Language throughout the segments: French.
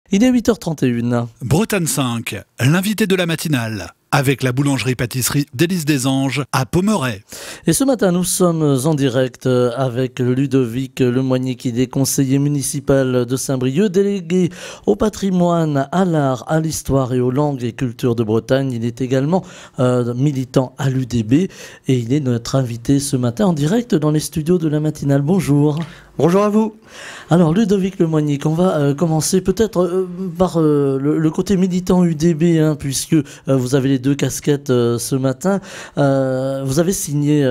Il est 8h31. Bretagne 5, l'invité de la matinale, avec la boulangerie-pâtisserie d'Élise des Anges à Pommerais. Et ce matin, nous sommes en direct avec Ludovic Lemoignier, qui est conseiller municipal de Saint-Brieuc, délégué au patrimoine, à l'art, à l'histoire et aux langues et cultures de Bretagne. Il est également militant à l'UDB et il est notre invité ce matin en direct dans les studios de la matinale. Bonjour. Bonjour à vous. Alors Ludovic Lemoignier, on va commencer peut-être par le côté militant UDB, puisque vous avez les deux casquettes ce matin. Vous avez signé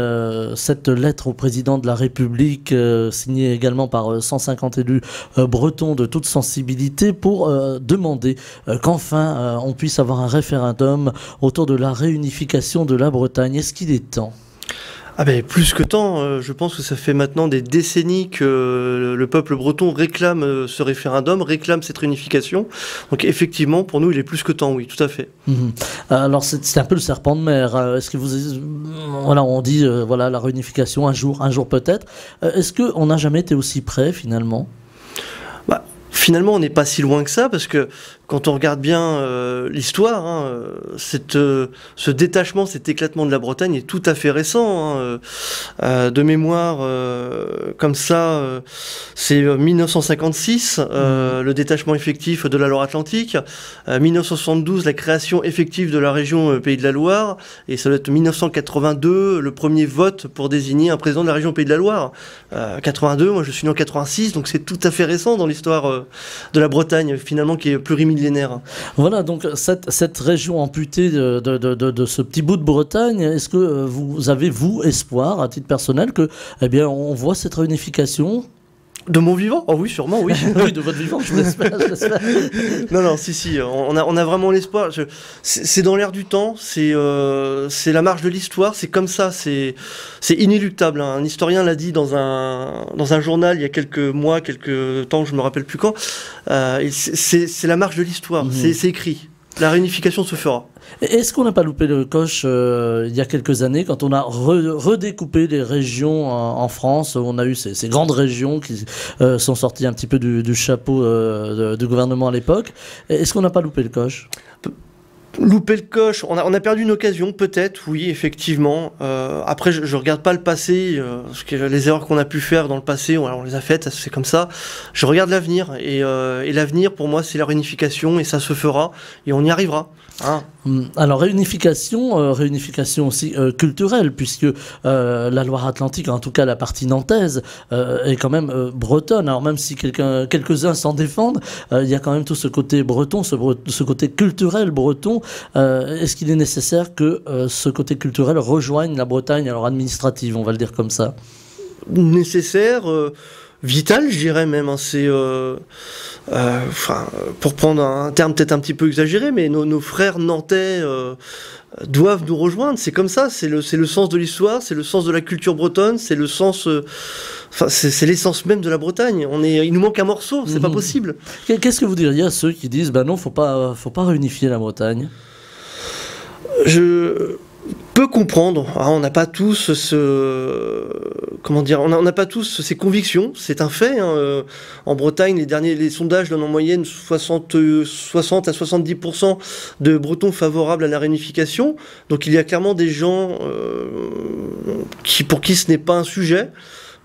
cette lettre au président de la République, signée également par 150 élus bretons de toute sensibilité, pour demander qu'enfin on puisse avoir un référendum autour de la réunification de la Bretagne. Est-ce qu'il est temps ? Ah ben plus que temps, je pense que ça fait maintenant des décennies que le peuple breton réclame ce référendum, réclame cette réunification. Donc effectivement, pour nous, il est plus que temps, oui, tout à fait. Alors c'est un peu le serpent de mer. Est-ce que voilà, on dit voilà, la réunification un jour peut-être. Est-ce qu'on n'a jamais été aussi près finalement ? Finalement, on n'est pas si loin que ça, parce que quand on regarde bien l'histoire, ce détachement, cet éclatement de la Bretagne est tout à fait récent. De mémoire, comme ça, c'est 1956, le détachement effectif de la Loire-Atlantique, 1972, la création effective de la région Pays de la Loire, et ça doit être 1982, le premier vote pour désigner un président de la région Pays de la Loire. 82, moi je suis né en 86, donc c'est tout à fait récent dans l'histoire de la Bretagne, finalement, qui est plurimillénaire. Voilà, donc cette région amputée de ce petit bout de Bretagne, est-ce que vous avez, vous, espoir, à titre personnel, que, eh bien, on voit cette réunification ? De mon vivant ? Oh oui, sûrement, oui. Oui, de votre vivant, je l'espère. Non, si, on a vraiment l'espoir. C'est dans l'air du temps, c'est la marche de l'histoire, c'est comme ça, c'est inéluctable. Un historien l'a dit dans un journal il y a quelques mois, quelques temps, je ne me rappelle plus quand. C'est la marche de l'histoire, c'est écrit. La réunification se fera. Est-ce qu'on n'a pas loupé le coche il y a quelques années, quand on a redécoupé les régions en France? On a eu ces grandes régions qui sont sorties un petit peu du chapeau du gouvernement à l'époque. Est-ce qu'on n'a pas loupé le coche ? Louper le coche, on a perdu une occasion, peut-être, oui, effectivement. Après, je regarde pas le passé, parce que les erreurs qu'on a pu faire dans le passé, on les a faites, c'est comme ça. Je regarde l'avenir, et l'avenir, pour moi, c'est la réunification, et ça se fera, et on y arrivera. Alors réunification aussi culturelle, puisque la Loire-Atlantique, en tout cas la partie nantaise, est quand même bretonne. Alors même si quelques-uns s'en défendent, il y a quand même tout ce côté breton, ce côté culturel breton. Est-ce qu'il est nécessaire que ce côté culturel rejoigne la Bretagne, alors administrative, on va le dire comme ça ? Nécessaire, vital, je dirais même. C'est, pour prendre un terme peut-être un petit peu exagéré, mais nos frères nantais doivent nous rejoindre. C'est comme ça, c'est le sens de l'histoire, c'est le sens de la culture bretonne, c'est le sens... c'est l'essence même de la Bretagne. Il nous manque un morceau, c'est pas possible. Qu'est-ce que vous diriez à ceux qui disent non, faut pas réunifier la Bretagne ? Je peux comprendre. On n'a pas tous on n'a pas tous ces convictions, c'est un fait. En Bretagne, les sondages donnent en moyenne 60 à 70% de Bretons favorables à la réunification. Donc il y a clairement des gens pour qui ce n'est pas un sujet.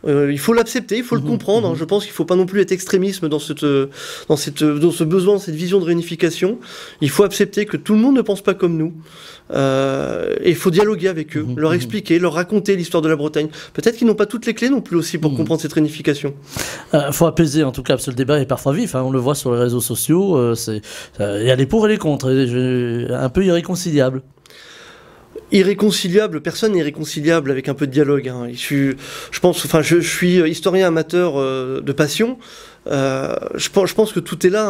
Il faut l'accepter, il faut le comprendre. Je pense qu'il ne faut pas non plus être extrémisme dans ce besoin, cette vision de réunification. Il faut accepter que tout le monde ne pense pas comme nous. Et il faut dialoguer avec eux, leur expliquer, leur raconter l'histoire de la Bretagne. Peut-être qu'ils n'ont pas toutes les clés non plus aussi pour comprendre cette réunification. Il faut apaiser en tout cas, parce que le débat est parfois vif. On le voit sur les réseaux sociaux. Il y a les pour et les contre, un peu irréconciliable. Irréconciliable, personne n'est irréconciliable avec un peu de dialogue. Je suis historien amateur de passion. Je pense que tout est là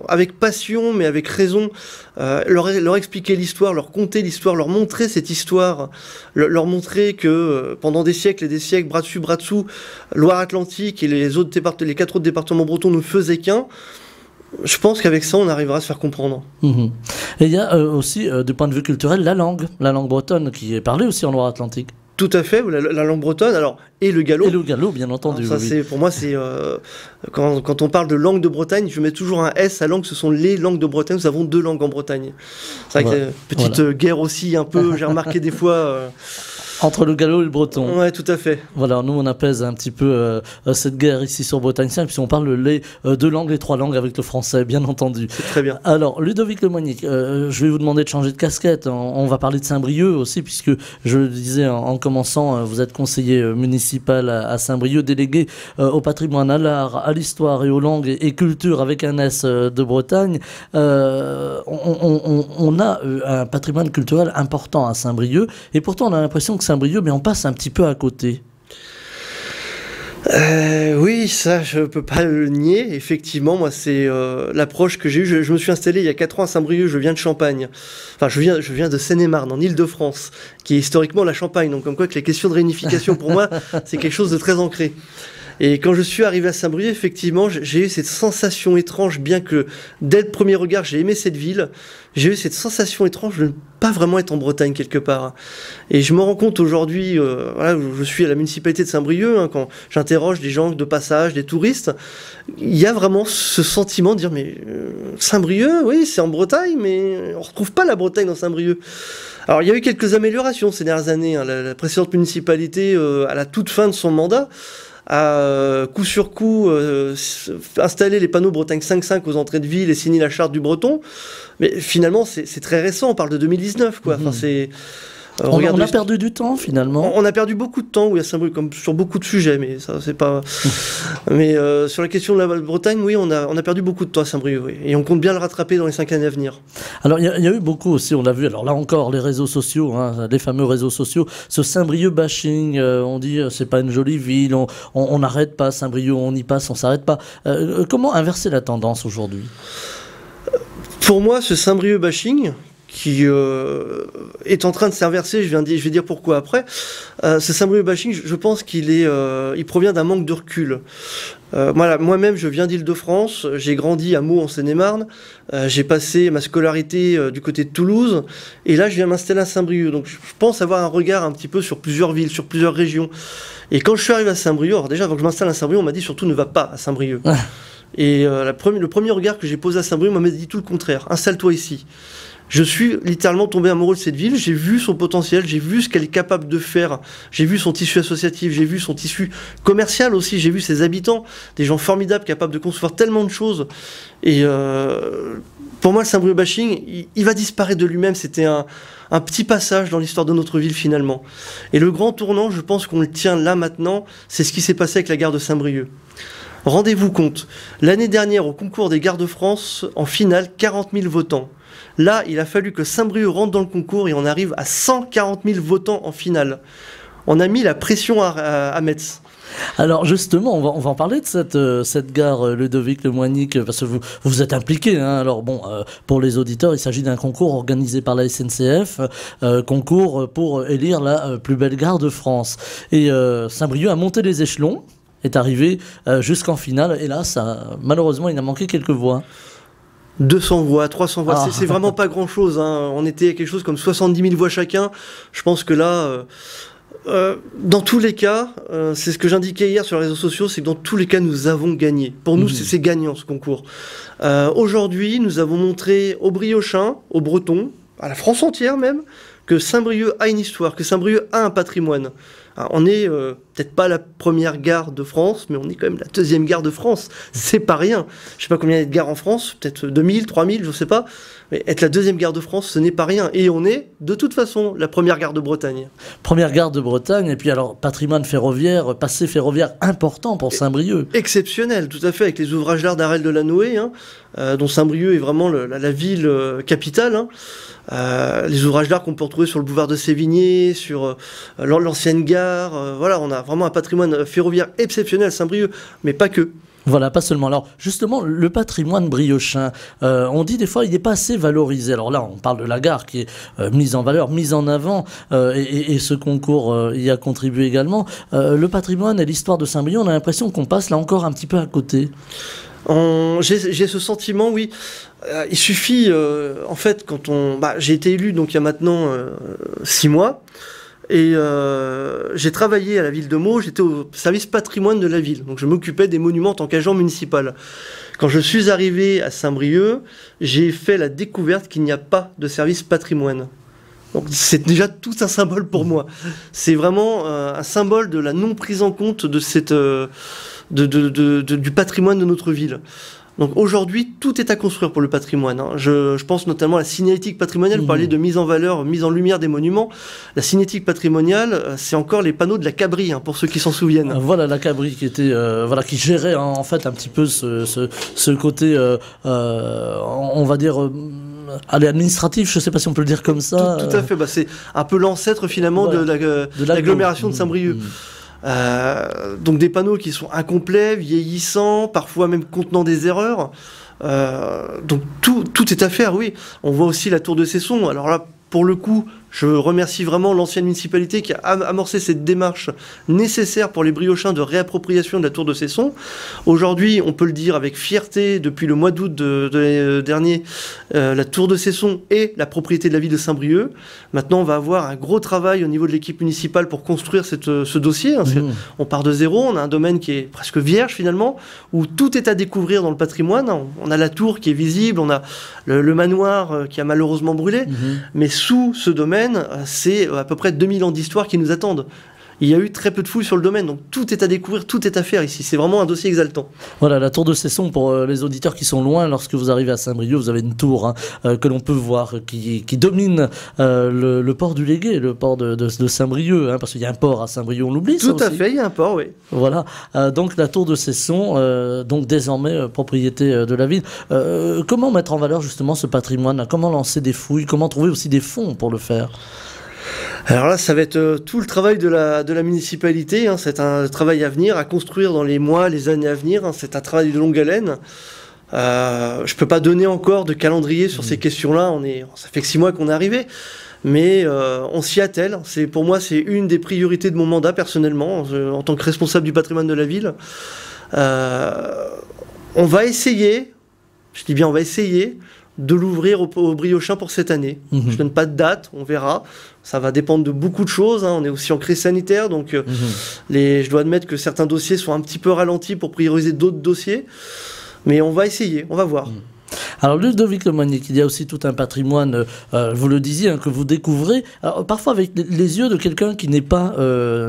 avec passion, mais avec raison. Leur expliquer l'histoire, leur conter l'histoire, leur montrer cette histoire, leur montrer que pendant des siècles et des siècles, bras dessus, bras dessous, Loire-Atlantique et les 4 autres départements bretons ne faisaient qu'un. Je pense qu'avec ça, on arrivera à se faire comprendre. Et il y a aussi, du point de vue culturel, la langue bretonne, qui est parlée aussi en Loire-Atlantique. Tout à fait, la langue bretonne, alors, et le gallo. Et le gallo, bien entendu. Alors, ça, pour moi, c'est quand on parle de langue de Bretagne, je mets toujours un S à langue, ce sont les langues de Bretagne, nous avons 2 langues en Bretagne. C'est vrai que petite guerre aussi, un peu, j'ai remarqué des fois... Entre le gallo et le breton. Ouais, tout à fait. Voilà, nous on apaise un petit peu cette guerre ici sur Bretagne 5, puisqu'on parle les 2 langues, les 3 langues avec le français, bien entendu. C'est très bien. Alors, Ludovic Lemoignic, je vais vous demander de changer de casquette. On va parler de Saint-Brieuc aussi, puisque je le disais en commençant, vous êtes conseiller municipal à Saint-Brieuc, délégué au patrimoine, à l'art, à l'histoire et aux langues et cultures avec un S de Bretagne. On a un patrimoine culturel important à Saint-Brieuc, et pourtant on a l'impression que Saint-Brieuc, mais on passe un petit peu à côté. Oui, ça, je peux pas le nier. Effectivement, moi, c'est l'approche que j'ai eue. Je me suis installé il y a 4 ans à Saint-Brieuc. Je viens de Champagne. Enfin, je viens de Seine-et-Marne, en Île-de-France, qui est historiquement la Champagne. Donc, comme quoi que les questions de réunification, pour moi, c'est quelque chose de très ancré. Et quand je suis arrivé à Saint-Brieuc, effectivement, j'ai eu cette sensation étrange, bien que dès le premier regard, j'ai aimé cette ville, j'ai eu cette sensation étrange de ne pas vraiment être en Bretagne quelque part. Et je me rends compte aujourd'hui, voilà, je suis à la municipalité de Saint-Brieuc, quand j'interroge des gens de passage, des touristes, il y a vraiment ce sentiment de dire, mais Saint-Brieuc, oui, c'est en Bretagne, mais on ne retrouve pas la Bretagne dans Saint-Brieuc. Alors, il y a eu quelques améliorations ces dernières années. La précédente municipalité, à la toute fin de son mandat, a coup sur coup installé les panneaux Bretagne 5.5 aux entrées de ville et signé la charte du breton. Mais finalement, c'est très récent, on parle de 2019, quoi. Enfin, c'est... On a perdu du temps, finalement. On a perdu beaucoup de temps, oui, à Saint-Brieuc, comme sur beaucoup de sujets, mais ça, c'est pas... Mais sur la question de la Bretagne, oui, on a perdu beaucoup de temps à Saint-Brieuc, oui. Et on compte bien le rattraper dans les 5 années à venir. Alors, il y a eu beaucoup aussi, on l'a vu, alors là encore, les réseaux sociaux, les fameux réseaux sociaux, ce Saint-Brieuc bashing, on dit, c'est pas une jolie ville, on n'arrête pas, Saint-Brieuc, on y passe, on s'arrête pas. Comment inverser la tendance aujourd'hui ? Pour moi, ce Saint-Brieuc bashing, qui est en train de s'inverser, je vais dire pourquoi après. Ce Saint-Brieuc bashing, je pense il provient d'un manque de recul. Moi-même, je viens d'Île-de-France, j'ai grandi à Meaux en Seine-et-Marne, j'ai passé ma scolarité du côté de Toulouse, et là je viens m'installer à Saint-Brieuc. Donc je pense avoir un regard un petit peu sur plusieurs villes, sur plusieurs régions. Et quand je suis arrivé à Saint-Brieuc, alors déjà avant que je m'installe à Saint-Brieuc, on m'a dit surtout ne va pas à Saint-Brieuc. Et le premier regard que j'ai posé à Saint-Brieuc, on m'a dit tout le contraire, installe-toi ici. Je suis littéralement tombé amoureux de cette ville, j'ai vu son potentiel, j'ai vu ce qu'elle est capable de faire, j'ai vu son tissu associatif, j'ai vu son tissu commercial aussi, j'ai vu ses habitants, des gens formidables capables de concevoir tellement de choses. Et pour moi, le Saint-Brieuc bashing, il va disparaître de lui-même, c'était un petit passage dans l'histoire de notre ville finalement. Et le grand tournant, je pense qu'on le tient là maintenant, c'est ce qui s'est passé avec la gare de Saint-Brieuc. Rendez-vous compte, l'année dernière au concours des gares de France, en finale, 40 000 votants. Là, il a fallu que Saint-Brieuc rentre dans le concours et on arrive à 140 000 votants en finale. On a mis la pression à Metz. Alors justement, on va en parler de cette gare, Ludovic Lemoignic, parce que vous êtes impliqué. Alors bon, pour les auditeurs, il s'agit d'un concours organisé par la SNCF, concours pour élire la plus belle gare de France. Et Saint-Brieuc a monté les échelons, est arrivé jusqu'en finale, et là, malheureusement, il a manqué quelques voix. 200 voix, 300 voix, c'est vraiment pas grand-chose. On était à quelque chose comme 70 000 voix chacun. Je pense que là, dans tous les cas, c'est ce que j'indiquais hier sur les réseaux sociaux, c'est que dans tous les cas, nous avons gagné. Pour nous, c'est gagnant ce concours. Aujourd'hui, nous avons montré aux Briochins, aux Bretons, à la France entière même, que Saint-Brieuc a une histoire, que Saint-Brieuc a un patrimoine. Alors, on est peut-être pas la première gare de France, mais on est quand même la 2e gare de France. C'est pas rien. Je sais pas combien il y a de gares en France, peut-être 2000, 3000, je sais pas. Mais être la 2e gare de France, ce n'est pas rien. Et on est, de toute façon, la première gare de Bretagne. Première gare de Bretagne, et puis alors, patrimoine ferroviaire, passé ferroviaire important pour Saint-Brieuc. Exceptionnel, tout à fait, avec les ouvrages d'art d'Arel de la Noé, dont Saint-Brieuc est vraiment la ville capitale. Les ouvrages d'art qu'on peut retrouver sur le boulevard de Sévigné, sur l'ancienne gare. Voilà, on a vraiment un patrimoine ferroviaire exceptionnel à Saint-Brieuc, mais pas que. Voilà, pas seulement. Alors, justement, le patrimoine briochin, on dit des fois, il n'est pas assez valorisé. Alors là, on parle de la gare qui est mise en valeur, mise en avant, et ce concours y a contribué également. Le patrimoine et l'histoire de Saint-Brieuc, on a l'impression qu'on passe là encore un petit peu à côté. J'ai ce sentiment, oui. Il suffit, en fait, j'ai été élu donc il y a maintenant 6 mois. Et j'ai travaillé à la ville de Meaux, j'étais au service patrimoine de la ville. Donc je m'occupais des monuments en tant qu'agent municipal. Quand je suis arrivé à Saint-Brieuc, j'ai fait la découverte qu'il n'y a pas de service patrimoine. Donc c'est déjà tout un symbole pour moi. C'est vraiment un symbole de la non prise en compte de du patrimoine de notre ville. Donc aujourd'hui, tout est à construire pour le patrimoine. Je pense notamment à la signalétique patrimoniale. Vous parliez de mise en valeur, mise en lumière des monuments. La signalétique patrimoniale, c'est encore les panneaux de la Cabri, pour ceux qui s'en souviennent. Voilà la Cabri qui était, qui gérait en fait un petit peu ce côté, on va dire, administratif. Je ne sais pas si on peut le dire comme ça. Tout à fait. C'est un peu l'ancêtre finalement de l'agglomération de Saint-Brieuc. Donc des panneaux qui sont incomplets, vieillissants, parfois même contenant des erreurs. Donc tout est à faire, oui. On voit aussi la tour de Cesson. Alors là, pour le coup, je remercie vraiment l'ancienne municipalité qui a amorcé cette démarche nécessaire pour les Briochins de réappropriation de la tour de Cesson. Aujourd'hui, on peut le dire avec fierté, depuis le mois d'août de l'année dernière, la tour de Cesson est la propriété de la ville de Saint-Brieuc. Maintenant, on va avoir un gros travail au niveau de l'équipe municipale pour construire ce dossier. On part de zéro, on a un domaine qui est presque vierge finalement, où tout est à découvrir dans le patrimoine. On a la tour qui est visible, on a le manoir qui a malheureusement brûlé, mais sous ce domaine, c'est à peu près 2000 ans d'histoire qui nous attendent. Il y a eu très peu de fouilles sur le domaine, donc tout est à découvrir, tout est à faire ici. C'est vraiment un dossier exaltant. Voilà, la tour de Cesson, pour les auditeurs qui sont loin, lorsque vous arrivez à Saint-Brieuc, vous avez une tour que l'on peut voir, qui domine le port du Légué, le port de Saint-Brieuc, parce qu'il y a un port à Saint-Brieuc, on l'oublie. Tout à fait, il y a un port, oui. Voilà, donc la tour de Cesson, donc désormais propriété de la ville. Comment mettre en valeur justement ce patrimoine? Comment lancer des fouilles? Comment trouver aussi des fonds pour le faire? Alors là, ça va être tout le travail de la municipalité. C'est un travail à venir, à construire dans les mois, les années à venir. C'est un travail de longue haleine. Je peux pas donner encore de calendrier sur ces questions-là. Ça fait que 6 mois qu'on est arrivé. Mais on s'y attelle. Pour moi, c'est une des priorités de mon mandat personnellement, en tant que responsable du patrimoine de la ville. On va essayer, je dis bien on va essayer, de l'ouvrir aux Briochins pour cette année. Je ne donne pas de date, on verra. Ça va dépendre de beaucoup de choses. On est aussi en crise sanitaire, donc je dois admettre que certains dossiers sont un petit peu ralentis pour prioriser d'autres dossiers. Mais on va essayer, on va voir. Alors Ludovic Lemonique, il y a aussi tout un patrimoine, vous le disiez, que vous découvrez, alors, parfois avec les yeux de quelqu'un qui n'est pas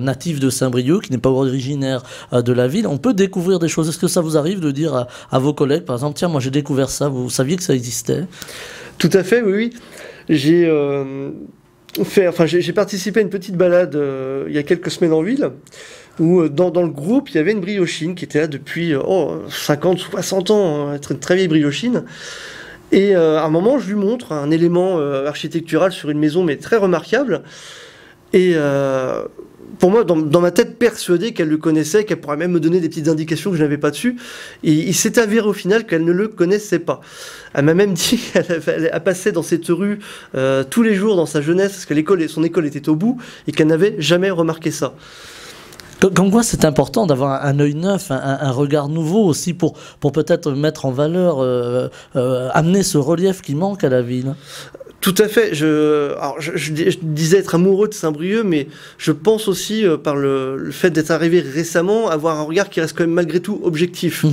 natif de Saint-Brieuc, qui n'est pas originaire de la ville. On peut découvrir des choses. Est-ce que ça vous arrive de dire à vos collègues, par exemple, tiens, moi j'ai découvert ça, vous saviez que ça existait? Tout à fait, oui. J'ai participé à une petite balade il y a quelques semaines en ville, où dans le groupe, il y avait une briochine qui était là depuis 50, 60 ans, une très vieille briochine. Et à un moment, je lui montre un élément architectural sur une maison, mais très remarquable. Et pour moi, dans ma tête, persuadée qu'elle le connaissait, qu'elle pourrait même me donner des petites indications que je n'avais pas dessus. Et il s'est avéré au final qu'elle ne le connaissait pas. Elle m'a même dit qu'elle passait dans cette rue tous les jours dans sa jeunesse, parce que son école était au bout, et qu'elle n'avait jamais remarqué ça. Comme quoi, c'est important d'avoir un œil neuf, un regard nouveau aussi pour peut-être mettre en valeur, amener ce relief qui manque à la ville. Tout à fait. Je disais être amoureux de Saint-Brieuc, mais je pense aussi, par le fait d'être arrivé récemment, avoir un regard qui reste quand même malgré tout objectif.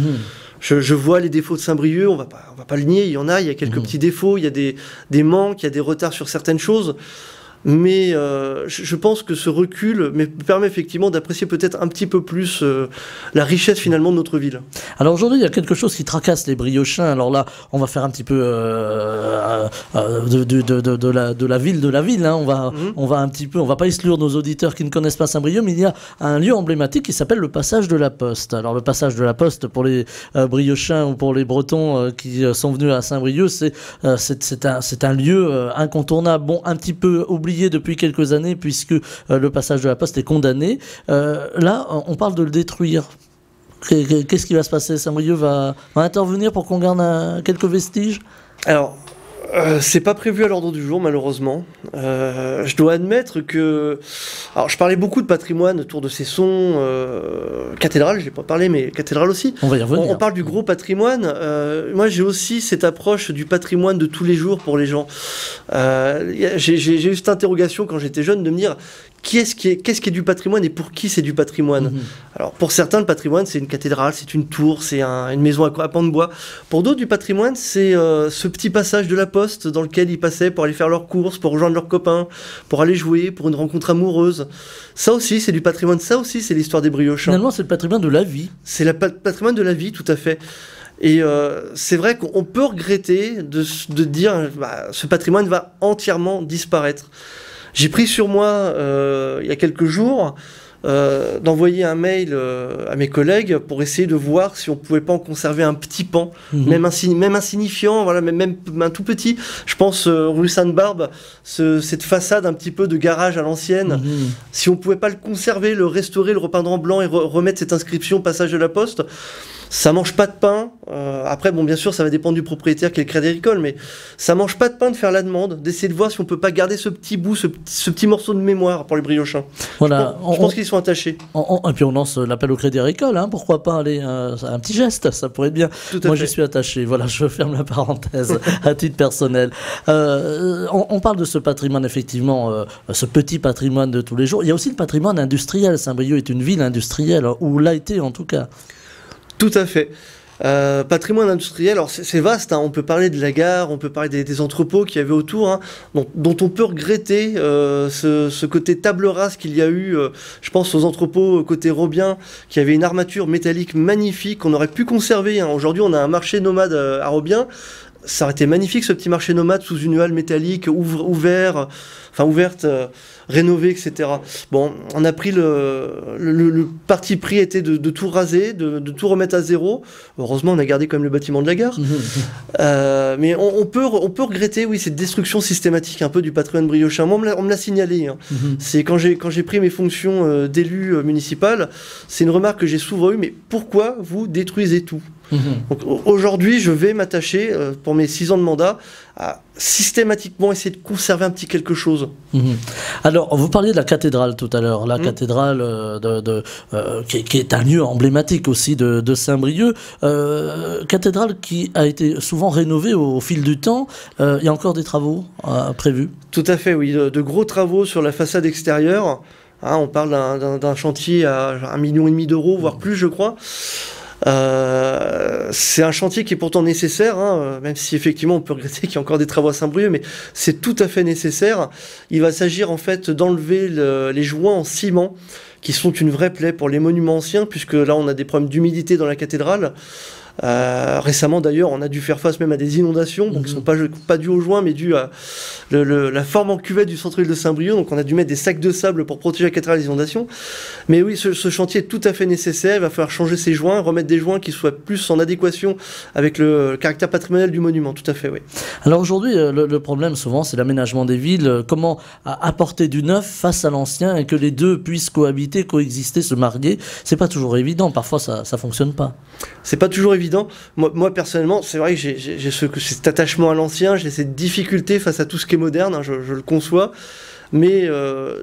Je vois les défauts de Saint-Brieuc, on va pas le nier, il y a quelques petits défauts, il y a des manques, il y a des retards sur certaines choses. Mais je pense que ce recul me permet effectivement d'apprécier peut-être un petit peu plus la richesse finalement de notre ville. Alors aujourd'hui, il y a quelque chose qui tracasse les Briochins. Alors là, on va faire un petit peu de la ville. On va un petit peu, on va pas exclure nos auditeurs qui ne connaissent pas Saint-Brieuc, mais il y a un lieu emblématique qui s'appelle le passage de la Poste. Alors le passage de la Poste pour les Briochins ou pour les Bretons qui sont venus à Saint-Brieuc, c'est un lieu incontournable. Bon, un petit peu oublié depuis quelques années puisque le passage de la Poste est condamné. Là, on parle de le détruire. Qu'est-ce qui va se passer? Saint-Brieuc va intervenir pour qu'on garde quelques vestiges? Alors, c'est pas prévu à l'ordre du jour, malheureusement. Je dois admettre que... Alors, je parlais beaucoup de patrimoine autour de Cesson, cathédrale, j'ai pas parlé, mais cathédrale aussi. On va y revenir. On parle du gros patrimoine. Moi, j'ai aussi cette approche du patrimoine de tous les jours pour les gens. J'ai eu cette interrogation quand j'étais jeune de me dire qu'est-ce qui est du patrimoine et pour qui c'est du patrimoine. Alors pour certains, le patrimoine, c'est une cathédrale, c'est une tour, c'est une maison à pans de bois. Pour d'autres, du patrimoine, c'est ce petit passage de la poste dans lequel ils passaient pour aller faire leurs courses, pour rejoindre leurs copains, pour aller jouer, pour une rencontre amoureuse. Ça aussi, c'est du patrimoine. Ça aussi, c'est l'histoire des briochins. Finalement, c'est le patrimoine de la vie. C'est le patrimoine de la vie, tout à fait. Et c'est vrai qu'on peut regretter de dire ce patrimoine va entièrement disparaître. J'ai pris sur moi, il y a quelques jours, d'envoyer un mail à mes collègues pour essayer de voir si on pouvait pas en conserver un petit pan, même insignifiant, voilà, même un tout petit. Je pense rue Sainte-Barbe, cette façade un petit peu de garage à l'ancienne. Si on pouvait pas le conserver, le restaurer, le repeindre en blanc et remettre cette inscription passage de la Poste. Ça mange pas de pain. Après, bon, bien sûr, ça va dépendre du propriétaire qui est le Crédit Agricole, mais ça mange pas de pain de faire la demande, d'essayer de voir si on peut pas garder ce petit bout, ce petit morceau de mémoire pour les briochins. Voilà. Je pense qu'ils sont attachés. Et puis on lance l'appel au Crédit Agricole, hein, pourquoi pas aller un petit geste, ça pourrait être bien. Moi, j'y suis attaché. Voilà, je ferme la parenthèse à titre personnel. On parle de ce patrimoine, effectivement, ce petit patrimoine de tous les jours. Il y a aussi le patrimoine industriel. Saint-Brieuc est une ville industrielle, ou l'a été en tout cas. Tout à fait. Patrimoine industriel, alors c'est vaste, hein. On peut parler de la gare, on peut parler des entrepôts qu'il y avait autour, hein, dont on peut regretter ce côté table rase qu'il y a eu, je pense aux entrepôts côté Robien, qui avait une armature métallique magnifique qu'on aurait pu conserver, hein. Aujourd'hui, on a un marché nomade à Robien. Ça aurait été magnifique, ce petit marché nomade sous une halle métallique ouverte, rénovée, etc. Bon, on a pris le parti pris était de tout raser, de tout remettre à zéro. Heureusement, on a gardé quand même le bâtiment de la gare. Mais on peut regretter, oui, cette destruction systématique un peu du patrimoine briochin. Moi, on me l'a signalé. Hein. C'est quand j'ai pris mes fonctions d'élu municipal, c'est une remarque que j'ai souvent eue. Mais pourquoi vous détruisez tout ? Donc, aujourd'hui, je vais m'attacher, pour mes 6 ans de mandat, à systématiquement essayer de conserver un petit quelque chose. Alors, vous parliez de la cathédrale tout à l'heure, la cathédrale qui est un lieu emblématique aussi de Saint-Brieuc, cathédrale qui a été souvent rénovée au fil du temps. Il y a encore des travaux prévus ? Tout à fait, oui, de gros travaux sur la façade extérieure. Hein, on parle d'un chantier à 1,5 million d'euros, voire plus, je crois. C'est un chantier qui est pourtant nécessaire, hein, même si effectivement on peut regretter qu'il y a encore des travaux à Saint-Brieuc, mais c'est tout à fait nécessaire. Il va s'agir en fait d'enlever les joints en ciment qui sont une vraie plaie pour les monuments anciens, puisque là on a des problèmes d'humidité dans la cathédrale. Récemment d'ailleurs on a dû faire face même à des inondations, donc qui ne sont pas dues aux joints mais dues à la forme en cuvette du centre-ville de Saint-Brieuc, donc on a dû mettre des sacs de sable pour protéger la cathédrale des inondations. Mais oui, ce chantier est tout à fait nécessaire, il va falloir changer ces joints, remettre des joints qui soient plus en adéquation avec le caractère patrimonial du monument, tout à fait, oui. Alors aujourd'hui, le problème souvent c'est l'aménagement des villes, comment apporter du neuf face à l'ancien et que les deux puissent cohabiter, coexister, se marier, c'est pas toujours évident, parfois ça fonctionne pas. C'est pas toujours évident. Moi personnellement, c'est vrai que j'ai cet attachement à l'ancien, j'ai cette difficulté face à tout ce qui est moderne, hein, je le conçois, mais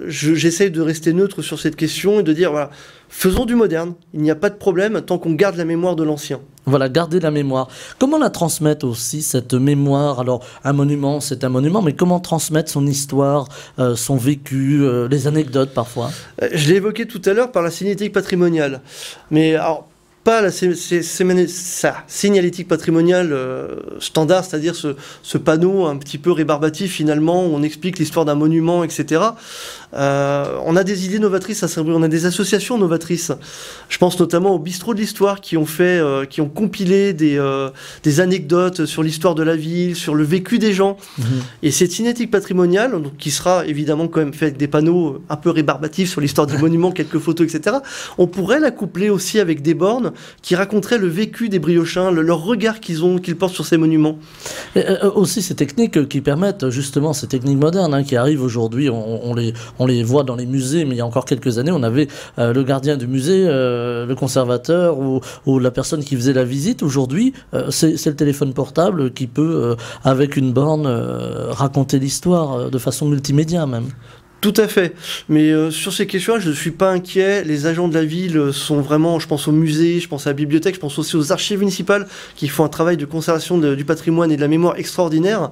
j'essaye de rester neutre sur cette question et de dire, voilà, faisons du moderne, il n'y a pas de problème tant qu'on garde la mémoire de l'ancien. Voilà, garder la mémoire. Comment la transmettre aussi, cette mémoire ? Alors, un monument, c'est un monument, mais comment transmettre son histoire, son vécu, les anecdotes parfois ? Je l'ai évoqué tout à l'heure par la signalétique patrimoniale, mais alors, pas la signalétique patrimoniale standard, c'est-à-dire ce panneau un petit peu rébarbatif finalement, où on explique l'histoire d'un monument, etc. On a des idées novatrices à Saint-Brieuc, on a des associations novatrices. Je pense notamment au Bistrot de l'Histoire qui ont compilé des anecdotes sur l'histoire de la ville, sur le vécu des gens. Et cette signalétique patrimoniale, donc, qui sera évidemment quand même faite avec des panneaux un peu rébarbatifs sur l'histoire du monument, quelques photos, etc. On pourrait la coupler aussi avec des bornes qui raconteraient le vécu des briochins, leur regard qu'ils portent sur ces monuments. Et, aussi ces techniques qui permettent justement, ces techniques modernes qui arrivent aujourd'hui, on les voit dans les musées, mais il y a encore quelques années, on avait le gardien du musée, le conservateur ou la personne qui faisait la visite. Aujourd'hui, c'est le téléphone portable qui peut, avec une borne, raconter l'histoire de façon multimédia même. Tout à fait. Mais sur ces questions-là, je ne suis pas inquiet. Les agents de la ville sont vraiment, je pense au musée, je pense à la bibliothèque, je pense aussi aux archives municipales qui font un travail de conservation du patrimoine et de la mémoire extraordinaire.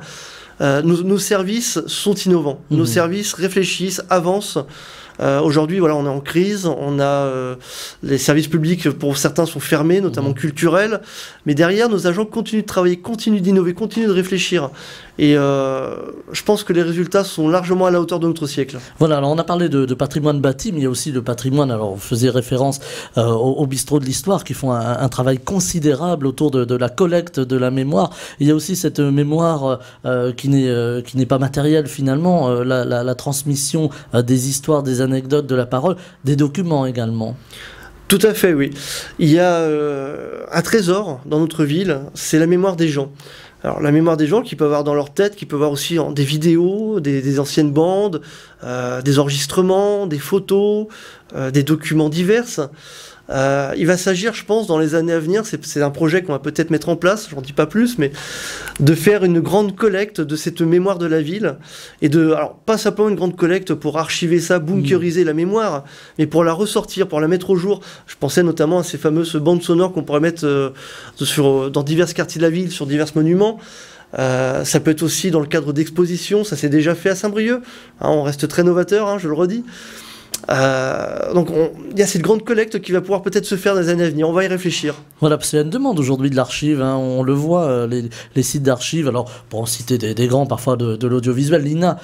Nos services sont innovants. Nos services réfléchissent, avancent. Aujourd'hui, voilà, on est en crise, on a les services publics, pour certains, sont fermés, notamment culturels, mais derrière, nos agents continuent de travailler, continuent d'innover, continuent de réfléchir. Et je pense que les résultats sont largement à la hauteur de notre siècle. Voilà, alors on a parlé de patrimoine bâti, mais il y a aussi le patrimoine, alors vous faisiez référence au bistrot de l'histoire, qui font un travail considérable autour de la collecte de la mémoire. Il y a aussi cette mémoire qui n'est pas matérielle finalement, la transmission des histoires, des anecdotes, de la parole, des documents également. Tout à fait, oui. Il y a un trésor dans notre ville, c'est la mémoire des gens. Alors la mémoire des gens qu'ils peuvent avoir dans leur tête, qu'ils peuvent avoir aussi des vidéos, des anciennes bandes, des enregistrements, des photos, des documents divers. Il va s'agir, je pense, dans les années à venir, c'est un projet qu'on va peut-être mettre en place, j'en dis pas plus, mais de faire une grande collecte de cette mémoire de la ville, et alors pas simplement une grande collecte pour archiver ça, bunkeriser la mémoire, mais pour la ressortir, pour la mettre au jour. Je pensais notamment à ces fameuses bandes sonores qu'on pourrait mettre dans divers quartiers de la ville, sur divers monuments. Ça peut être aussi dans le cadre d'expositions, ça s'est déjà fait à Saint-Brieuc, hein, on reste très novateur, je le redis. Donc il y a cette grande collecte qui va pouvoir peut-être se faire dans les années à venir, on va y réfléchir. Voilà, parce qu'il y a une demande aujourd'hui de l'archive, on le voit, les sites d'archives, alors pour en citer des grands parfois de l'audiovisuel, l'INA,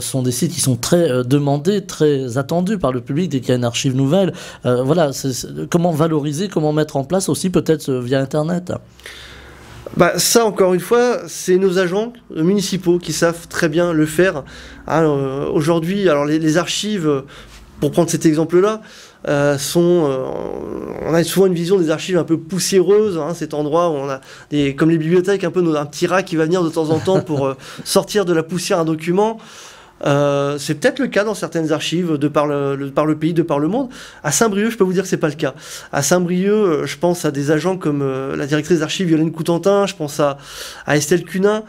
sont des sites qui sont très demandés, très attendus par le public dès qu'il y a une archive nouvelle. Voilà, comment valoriser, comment mettre en place aussi peut-être via Internet. Ça, encore une fois, c'est nos agents municipaux qui savent très bien le faire. Aujourd'hui, alors les archives, pour prendre cet exemple-là, on a souvent une vision des archives un peu poussiéreuses, cet endroit où on a comme les bibliothèques, un petit rat qui va venir de temps en temps pour sortir de la poussière un document. C'est peut-être le cas dans certaines archives de par le pays, de par le monde. À Saint-Brieuc, je peux vous dire que c'est pas le cas. À Saint-Brieuc, je pense à des agents comme la directrice d'archives Violaine Coutantin, je pense à Estelle Cunin,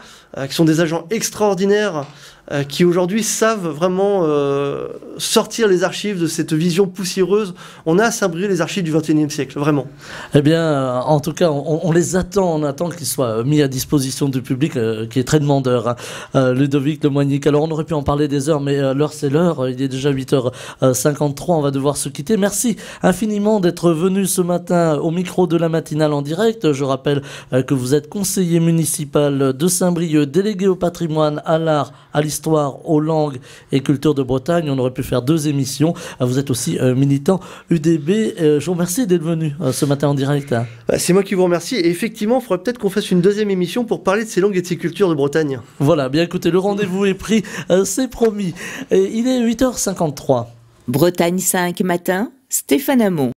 qui sont des agents extraordinaires, qui aujourd'hui savent vraiment sortir les archives de cette vision poussiéreuse. On a à Saint-Brieuc les archives du XXIe siècle, vraiment. Eh bien, en tout cas, on les attend, on attend qu'ils soient mis à disposition du public, qui est très demandeur. Ludovic Lemoignic, alors on aurait pu en parler des heures, mais l'heure c'est l'heure, il est déjà 8h53, on va devoir se quitter. Merci infiniment d'être venu ce matin au micro de la matinale en direct. Je rappelle que vous êtes conseiller municipal de Saint-Brieuc, délégué au patrimoine, à l'art, à l'histoire, aux langues et culture de Bretagne. On aurait pu faire 2 émissions. Vous êtes aussi militant UDB. Je vous remercie d'être venu ce matin en direct. C'est moi qui vous remercie. Et effectivement, il faudrait peut-être qu'on fasse une 2e émission pour parler de ces langues et de ces cultures de Bretagne. Voilà, bien écoutez, le rendez-vous est pris, c'est promis. Et il est 8h53. Bretagne 5 matin, Stéphane Hamon.